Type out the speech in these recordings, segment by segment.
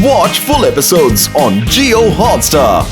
Watch full episodes on Jio Hotstar.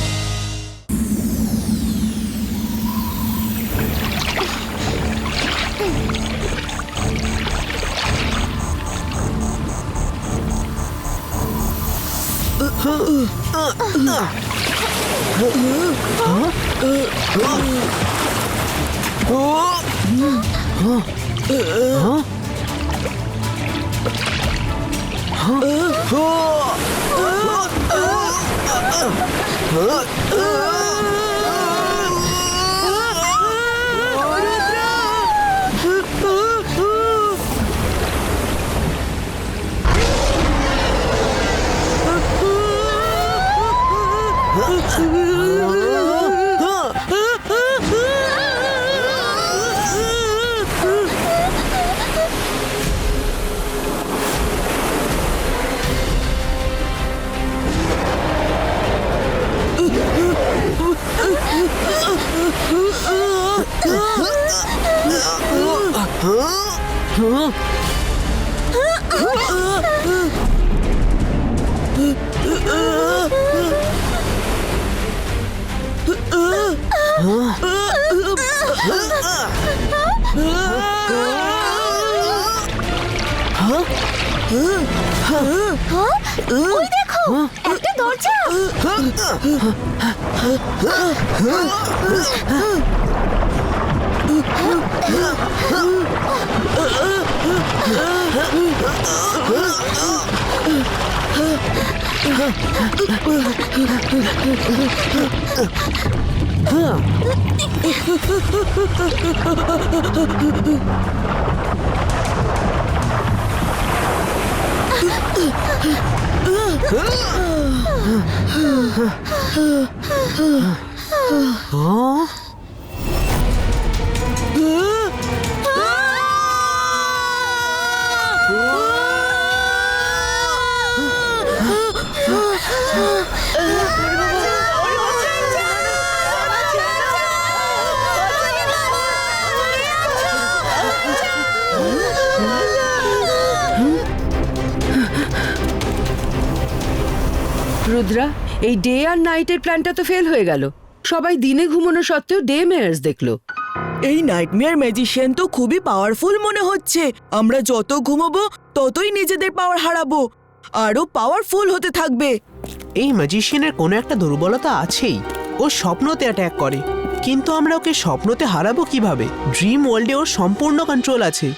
ওই দেখো একটা দরজা। রুদ্রা, এই ডে আর নাইটের প্ল্যানটা তো ফেল হয়ে গেল। সবাই দিনে ঘুমানো সত্ত্বেও ডে মেয়ার্স দেখলো। এই নাইটমেয়ার ম্যাজিশিয়ান তো খুবই পাওয়ারফুল মনে হচ্ছে। আমরা যত ঘুমাবো ততই নিজেদের পাওয়ার হারাবো, আরো পাওয়ারফুল হতে থাকবে। এই ম্যাজিশিয়ানের কোনো একটা দুর্বলতা আছেই, ও স্বপ্নতে অ্যাটাক করে। কিন্তু আমরা ওকে স্বপ্নতে হারাবো কিভাবে? ড্রিম ওয়ার্ল্ডে ওর সম্পূর্ণ কন্ট্রোল আছে।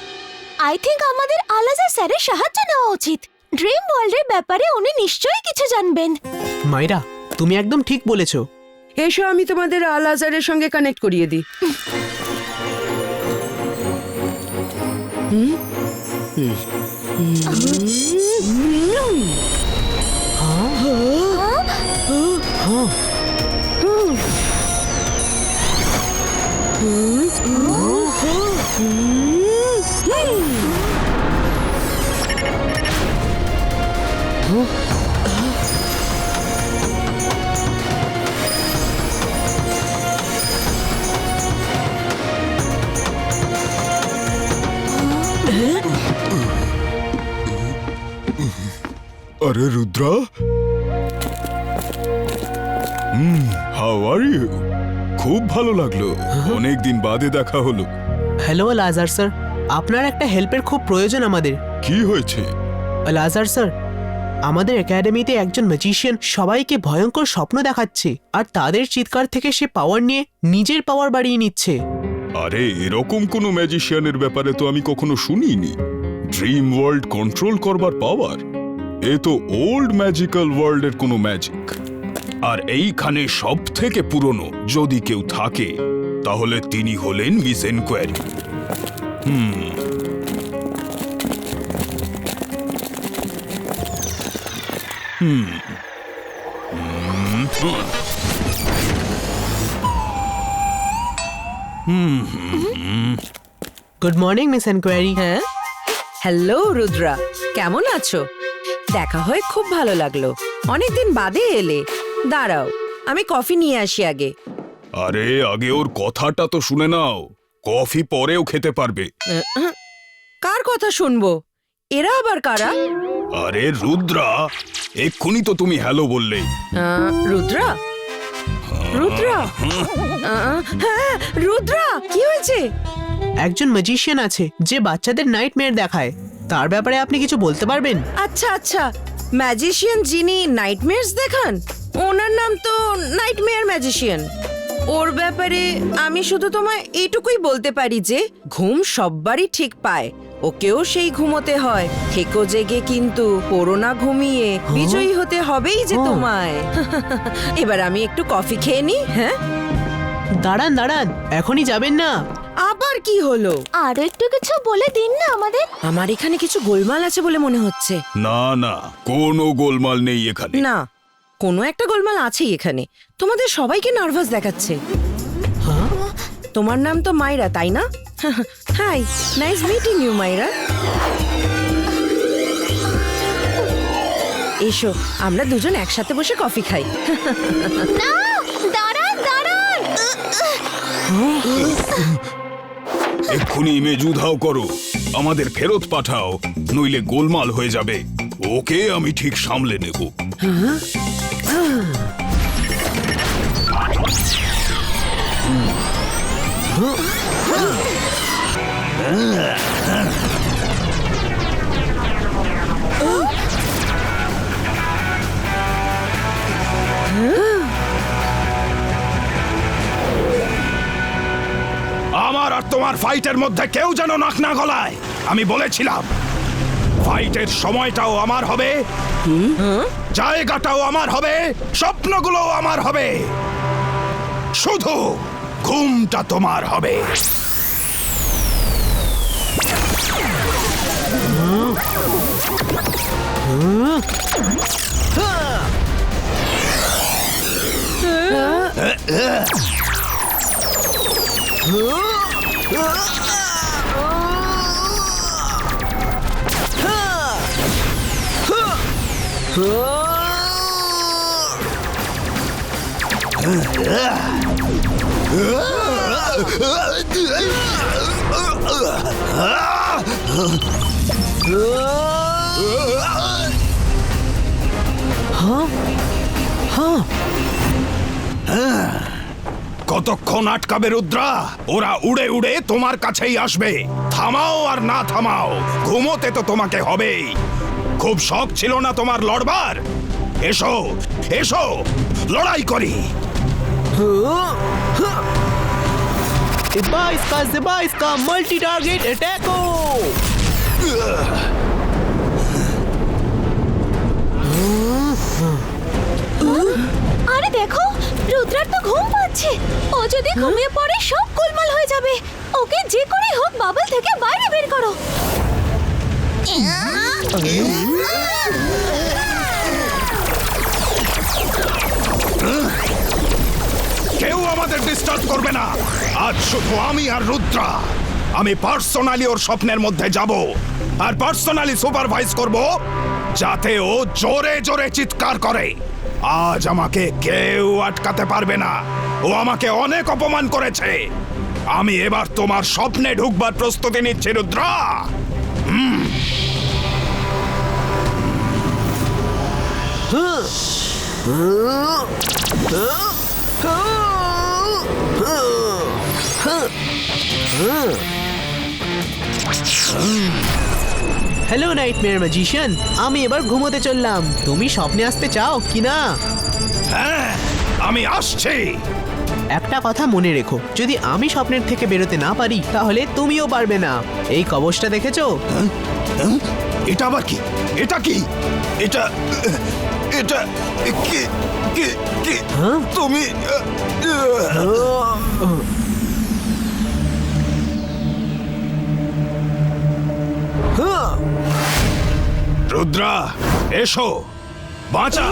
আই থিংক আমাদের আলাজার স্যারের সাহায্য নেওয়া উচিত। ড্রিম ওয়ার্ল্ডের ব্যাপারে উনি নিশ্চয়ই কিছু জানবেন। মাইরা, তুমি একদম ঠিক বলেছো। এসো আমি তোমাদের আল আজারের সঙ্গে কানেক্ট করিয়ে দিই। আরে রুদ্রা, হাউ আর ইউ? খুব ভালো লাগলো, অনেকদিন বাদে দেখা হলো। হ্যালো লাজার স্যার, আপনার একটা হেল্পের খুব প্রয়োজন আমাদের। কি হয়েছে? লাজার স্যার, আমাদের একাডেমিতে একজন ম্যাজিশিয়ান সবাইকে ভয়ঙ্কর স্বপ্ন দেখাচ্ছে, আর তাদের চিৎকার থেকে সে পাওয়ার নিয়ে নিজের পাওয়ার বাড়িয়ে নিচ্ছে। আরে এরকম কোনো ম্যাজিশিয়ানের ব্যাপারে তো আমি কখনো শুনিনি। ড্রিম ওয়ার্ল্ড কন্ট্রোল করবার পাওয়ার, এ তো ওল্ড ম্যাজিক্যাল ওয়ার্ল্ডের কোনো ম্যাজিক। আর এইখানে সব থেকে পুরনো যদি কেউ থাকে তাহলে তিনি হলেন miss enquiry. Good morning miss enquiry. হ্যাঁ, হ্যালো রুদ্রা, কেমন আছো? দেখা হয়ে খুব ভালো লাগলো। অনেকদিন বাদে এলে। দাঁড়াও, আমি কফি নিয়ে আসি আগে। আরে আগে ওর কথাটা তো শুনে নাও, কফি পরেও খেতে পারবে। কার কথা শুনবো? এরা আবার কারা? আরে রুদ্রা, এক্ষুনি তো তুমি হ্যালো বললে। রুদ্রা, রুদ্রা, হ্যাঁ রুদ্রা, কি হয়েছে? একজন ম্যাজিশিয়ান আছে যে বাচ্চাদের নাইটমেয়ার দেখায়, তার ব্যাপারে আপনি কিছু বলতে পারবেন? আচ্ছা আচ্ছা, ম্যাজিশিয়ান যিনি নাইটমেয়ার্স দেখান, ওনার নাম তো নাইটমেয়ার ম্যাজিশিয়ান। ওর ব্যাপারে আমি শুধু তোমায় এইটুকুই বলতে পারি যে ঘুম সববারই ঠিক পায়, ওকেও সেই ঘুমোতে হয়। থেকো জেগে কিন্তু করোনা ঘুমিয়ে বিজয়ী হতে হবেই যে তোমায়। এবার আমি একটু কফি খেয়ে নি। হ্যাঁ দাঁড়ান দাঁড়ান, এখনই যাবেন না। আবার কি হলো? আর একটু কিছু বলে দিন না আমাদের। আমার এখানে কিছু গোলমাল আছে বলে মনে হচ্ছে। না না, কোনো গোলমাল নেই এখানে। না, কোনো একটা গোলমাল আছেই এখানে। তোমাদের সবাইকে নার্ভাস দেখাচ্ছে। তোমার নাম তো মাইরা, তাই না? হাই, নাইস মিটিং ইউ মাইরা। এসো, আমরা দুজন একসাথে বসে কফি খাই। না, দাঁড়ান দাঁড়ান। এক্ষুনি ইমেজ উধাও করো, আমাদের ফেরত পাঠাও, নইলে গোলমাল হয়ে যাবে। ওকে আমি ঠিক সামলে নেব। আমার আর তোমার ফাইটের মধ্যে কেউ যেন নাক না গলায়। আমি বলেছিলাম ফাইটের সময়টাও আমার হবে, জায়গাটাও আমার হবে, স্বপ্নগুলোও আমার হবে, শুধু ঘুমটা তোমার হবে। কতক্ষণ আটকাবে রুদ্রা? ওরা উড়ে উড়ে তোমার কাছেই আসবে। থামাও আর না থামাও, ঘুমোতে তো তোমাকে হবেই। খুব শখ ছিল না তোমার লড়বার? এসো এসো, লড়াই করি। Zebaiska multi-target attack-o! আরে দেখো, রুদ্রার তো ঘুম পাচ্ছে। ও যদি ঘুমিয়ে পড়ে সব গোলমাল হয়ে যাবে। ওকে যে করেই হোক বাবল থেকে বাইরে বের করো। কেউ আমাদের ডিস্টার্ব করবে না। আজ শুধু আমি আর রুদ্রা। আমি পার্সোনালি ওর স্বপ্নের মধ্যে যাব আর পার্সোনালি সুপারভাইজ করব যাতে ও জোরে জোরে চিৎকার করে। আজ আমাকে কেউ আটকাতে পারবে না। ও আমাকে অনেক অপমান করেছে। আমি এবার তোমার স্বপ্নে ঢুকবার প্রস্তুতি নিচ্ছি রুদ্রা। হ্যালো নাইটমেয়ার ম্যাজিশিয়ান, আমি এবার ঘুমোতে চললাম। তুমি স্বপ্নে আসতে চাও কি না? হ্যাঁ, আমি আসছি। একটা কথা মনে রেখো, যদি আমি স্বপ্নের থেকে বেরোতে না পারি তাহলে তুমিও পারবে না। এই কবচটা দেখেছো? এটা আবার কি? এটা কি? এটা এটা কি কি কি তুমি? রুদ্রা, এসো, বাঁচা,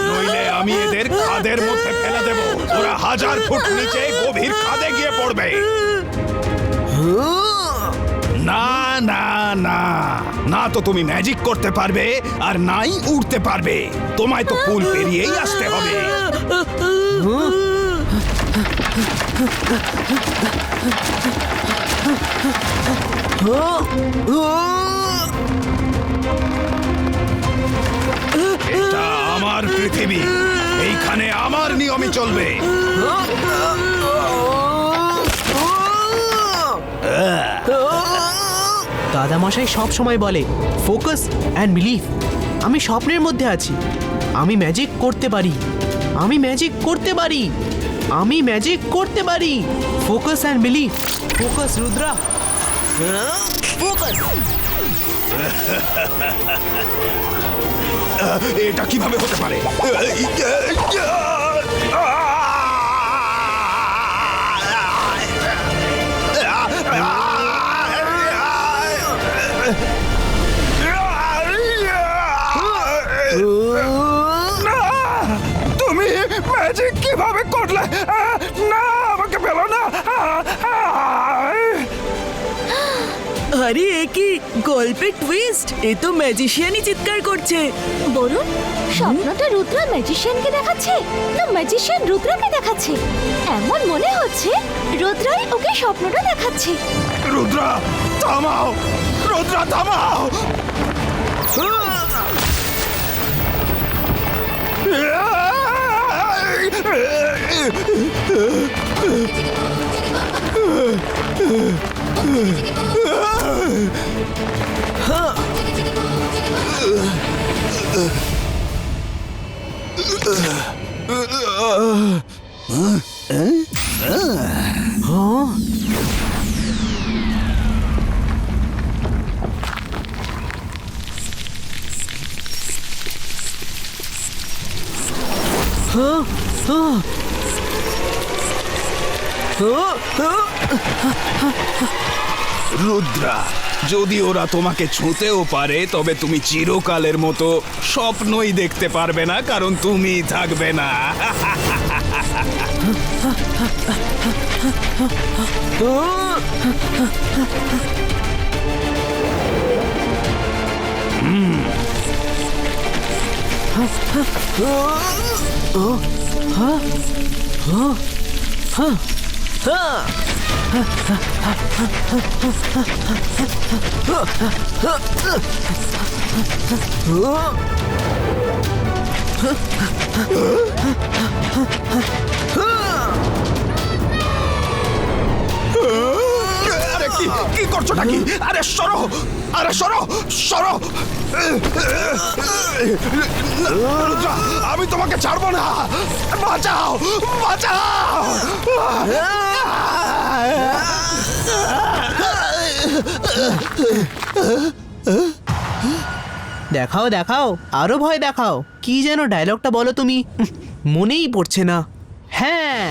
নইলে আমি এদের খাদের মধ্যে ফেলে দেব। ওরা 1000 ফুট নিচে গভীর খাদে গিয়ে পড়বে। না না না না, তো তুমি ম্যাজিক করতে পারবে আর নাই উড়তে পারবে। তোমায় তো পুল পেরিয়েই আসতে হবে। এটা আমার পৃথিবী, এইখানে আমার নিয়মই চলবে। দাদামশাই সব সময় বলে ফোকাস অ্যান্ড বিলিভ। আমি স্বপ্নের মধ্যে আছি, আমি ম্যাজিক করতে পারি, আমি ম্যাজিক করতে পারি, আমি ম্যাজিক করতে পারি। Focus and believe. Focus Rudra, focus. এটা কিভাবে হতে পারে? তুমি ম্যাজিক কিভাবে করলে? না, আমাকে পেলো না। আরে এ কি গল্পের টুইস্ট! এ তো ম্যাজিশিয়ানই চিৎকার করছে। বলুন, স্বপ্নটা রুদ্রা ম্যাজিশিয়ানকে দেখাচ্ছে না ম্যাজিশিয়ান রুদ্রাকে দেখাচ্ছে? এমন মনে হচ্ছে রুদ্রাই ওকে স্বপ্নটা দেখাচ্ছে। রুদ্রা থামাও, রুদ্রা থামাও। রুদ্রা, যদি ওরা তোমাকে ছুঁতেও পারে তবে তুমি চিরকালের মতো স্বপ্নই দেখতে পারবে না, কারণ তুমি থাকবে না। আরে কি করছো নাকি? আরে সরো, আরে সরো, সরো। রুদ্রা, আমি তোমাকে ছাড়বো না। বাঁচাও, বাঁচাও। দেখাও দেখাও, আরো ভয় দেখাও। কি যেন ডায়লগটা বলো তুমি, মনেই পড়ছে না। হ্যাঁ,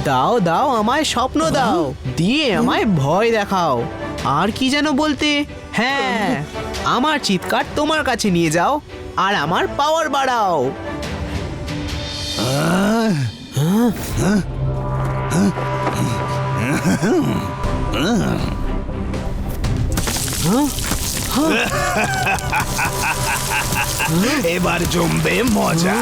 দাও দাও আমায় স্বপ্ন দাও, দিয়ে আমায় ভয় দেখাও। আর কি যেন বলতে? হ্যাঁ, আমার চিৎকার তোমার কাছে নিয়ে যাও আর আমার পাওয়ার বাড়াও। এবার জমবে মজা।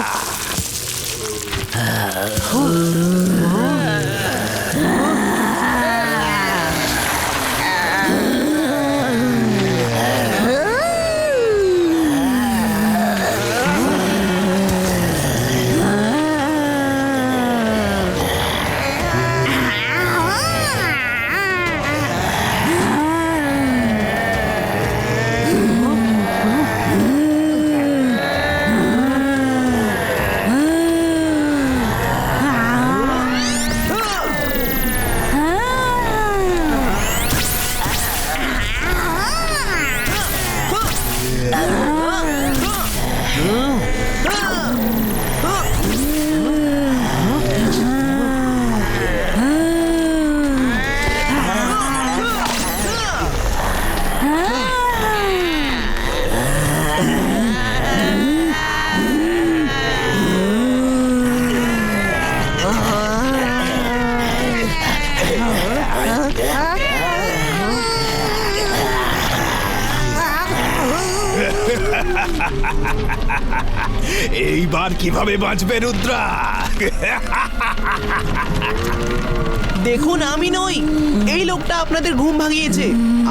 এইবার কিভাবে বাঁচবে রুদ্রা? দেখুন, আমি নই, এই লোকটা আপনাদের ঘুম ভাঙিয়েছে।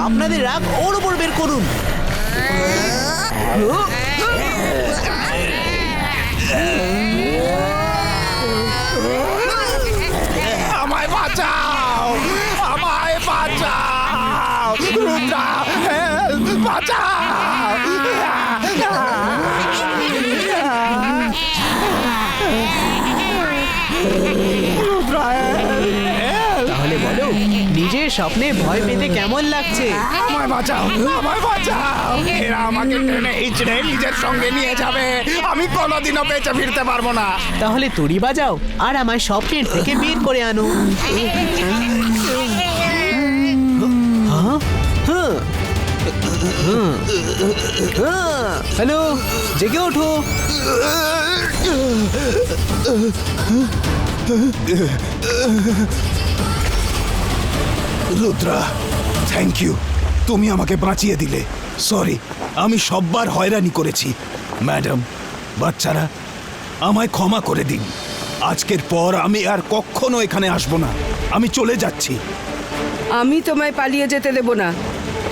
আপনাদের রাগ ওর উপর বের করুন। আমায় বাঁচাও, আমায় বাঁচাও, রুদ্রা, হেল্প, বাঁচাও। রুদ্রা, তাহলে বলো নিজের স্বপ্নে ভয় পেতে কেমন লাগছে? আমায় বাঁচাও, আমায় বাঁচাও। এরা আমাকে টেনে হিচড়ে নিজের সঙ্গে নিয়ে যাবে, আমি কোনোদিনও বেঁচে ফিরতে পারবো না। তাহলে তুড়ি বাজাও আর আমায় স্বপ্নের থেকে বের করে আনো। হ্যালো, জেগে ওঠো। রুদ্রা, থ্যাংক ইউ, তুমি আমাকে বাঁচিয়ে দিলে। সরি, আমি সববার হয়রানি করেছি। ম্যাডাম, বাচ্চারা, আমায় ক্ষমা করে দিন। আজকের পর আমি আর কখনো এখানে আসবো না। আমি চলে যাচ্ছি। আমি তোমায় পালিয়ে যেতে দেব না,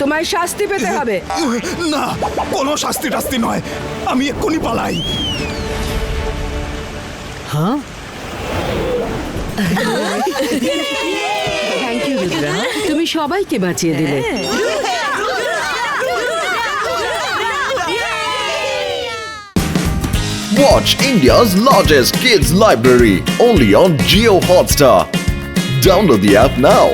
তোমায় শাস্তি পেতে হবে। না, কোনো শাস্তি টাস্তি নয়, আমি এক্ষুনি পালাই। হ্যাঁ, থ্যাংক ইউ রুদ্রা, তুমি সবাইকে বাঁচিয়ে দিলে। Watch India's largest kids library only on Geo Hotstar. Download the app now.